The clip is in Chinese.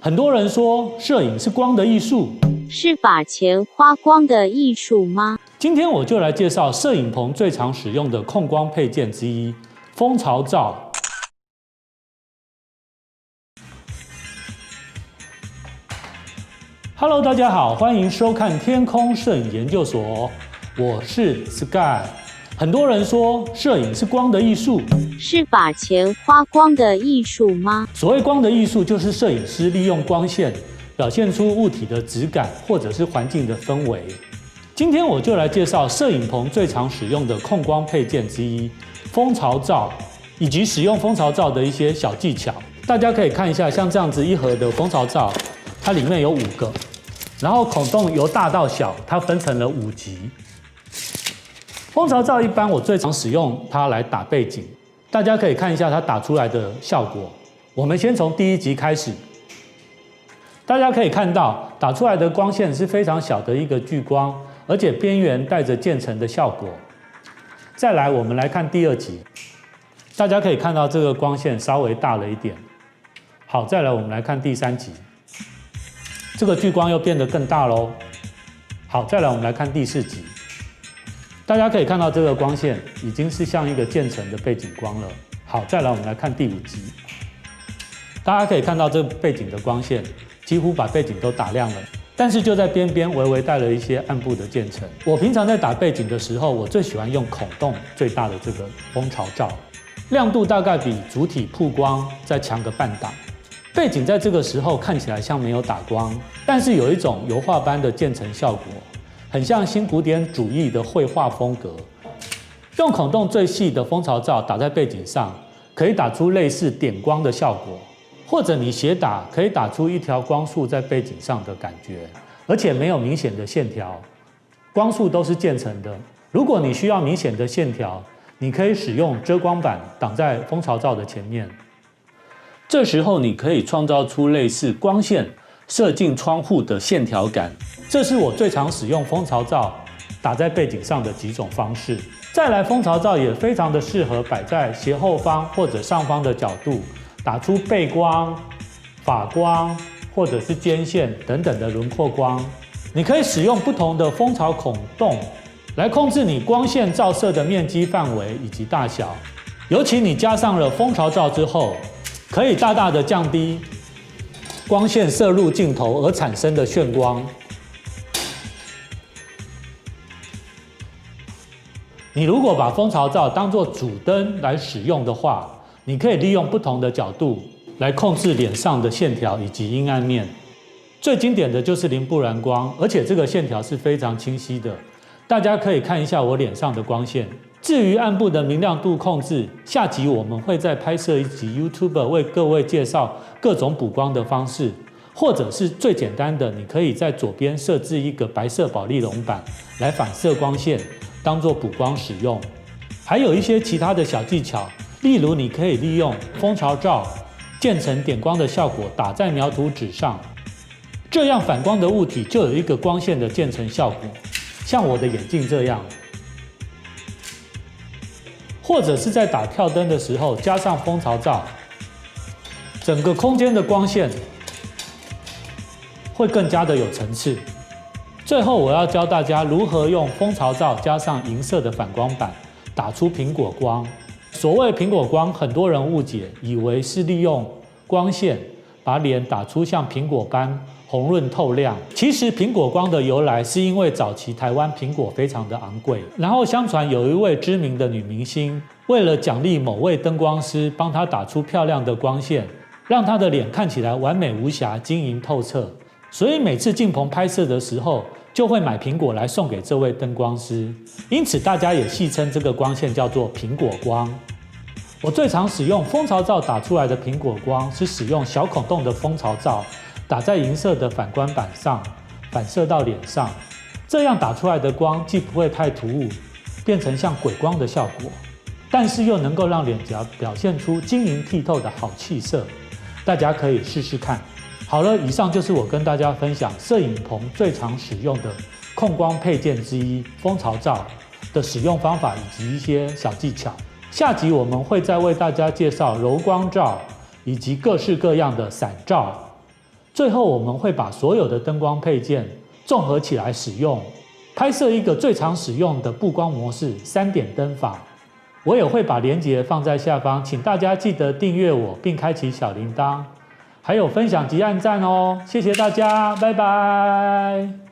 很多人说摄影是光的艺术，是把钱花光的艺术吗？今天我就来介绍摄影棚最常使用的控光配件之一——蜂巢罩。Hello， 大家好，欢迎收看天空摄影研究所，我是 Sky。很多人说摄影是光的艺术，是把钱花光的艺术吗？所谓光的艺术，就是摄影师利用光线表现出物体的质感，或者是环境的氛围。今天我就来介绍摄影棚最常使用的控光配件之一——蜂巢罩，以及使用蜂巢罩的一些小技巧。大家可以看一下，像这样子一盒的蜂巢罩，它里面有5个，然后孔洞由大到小，它分成了5级。蜂巢罩一般我最常使用它来打背景，大家可以看一下它打出来的效果。我们先从第1级开始，大家可以看到打出来的光线是非常小的一个聚光，而且边缘带着渐层的效果。再来，我们来看第2级，大家可以看到这个光线稍微大了一点。好，再来我们来看第3级，这个聚光又变得更大喽。好，再来我们来看第4级。大家可以看到这个光线已经是像一个渐层的背景光了。好，再来我们来看第5级，大家可以看到这个背景的光线几乎把背景都打亮了，但是就在边边微微带了一些暗部的渐层。我平常在打背景的时候，我最喜欢用孔洞最大的这个蜂巢罩，亮度大概比主体曝光再强个半档。背景在这个时候看起来像没有打光，但是有一种油画般的渐层效果，很像新古典主义的绘画风格。用孔洞最细的蜂巢罩打在背景上，可以打出类似点光的效果，或者你斜打可以打出一条光束在背景上的感觉，而且没有明显的线条，光束都是渐层的。如果你需要明显的线条，你可以使用遮光板挡在蜂巢罩的前面，这时候你可以创造出类似光线射进窗户的线条感。这是我最常使用蜂巢罩打在背景上的几种方式。再来，蜂巢罩也非常的适合摆在斜后方或者上方的角度，打出背光、发光或者是间线等等的轮廓光。你可以使用不同的蜂巢孔洞来控制你光线照射的面积范围以及大小。尤其你加上了蜂巢罩之后，可以大大的降低光线射入镜头而产生的眩光。你如果把蜂巢罩当作主灯来使用的话，你可以利用不同的角度来控制脸上的线条以及阴暗面。最经典的就是零布燃光，而且这个线条是非常清晰的。大家可以看一下我脸上的光线。至于暗部的明亮度控制，下集我们会再拍摄一集 YouTuber 为各位介绍各种补光的方式，或者是最简单的，你可以在左边设置一个白色保丽龙板来反射光线，当作补光使用。还有一些其他的小技巧，例如你可以利用蜂巢罩渐层点光的效果打在描图纸上，这样反光的物体就有一个光线的渐层效果，像我的眼镜这样。或者是在打跳灯的时候加上蜂巢罩，整个空间的光线会更加的有层次。最后我要教大家如何用蜂巢罩加上银色的反光板打出苹果光。所谓苹果光，很多人误解，以为是利用光线把脸打出像苹果般红润透亮。其实苹果光的由来是因为早期台湾苹果非常的昂贵，然后相传有一位知名的女明星，为了奖励某位灯光师帮她打出漂亮的光线，让她的脸看起来完美无瑕、晶莹透彻，所以每次进棚拍摄的时候就会买苹果来送给这位灯光师，因此大家也戏称这个光线叫做苹果光。我最常使用蜂巢罩打出来的苹果光，是使用小孔洞的蜂巢罩打在银色的反光板上，反射到脸上，这样打出来的光既不会太突兀，变成像鬼光的效果，但是又能够让脸颊表现出晶莹剔透的好气色。大家可以试试看。好了，以上就是我跟大家分享摄影棚最常使用的控光配件之一蜂巢罩的使用方法以及一些小技巧。下集我们会再为大家介绍柔光罩以及各式各样的散罩。最后我们会把所有的灯光配件综合起来使用，拍摄一个最常使用的布光模式3点灯法。我也会把连结放在下方，请大家记得订阅我并开启小铃铛，还有分享及按赞哦，谢谢大家，拜拜。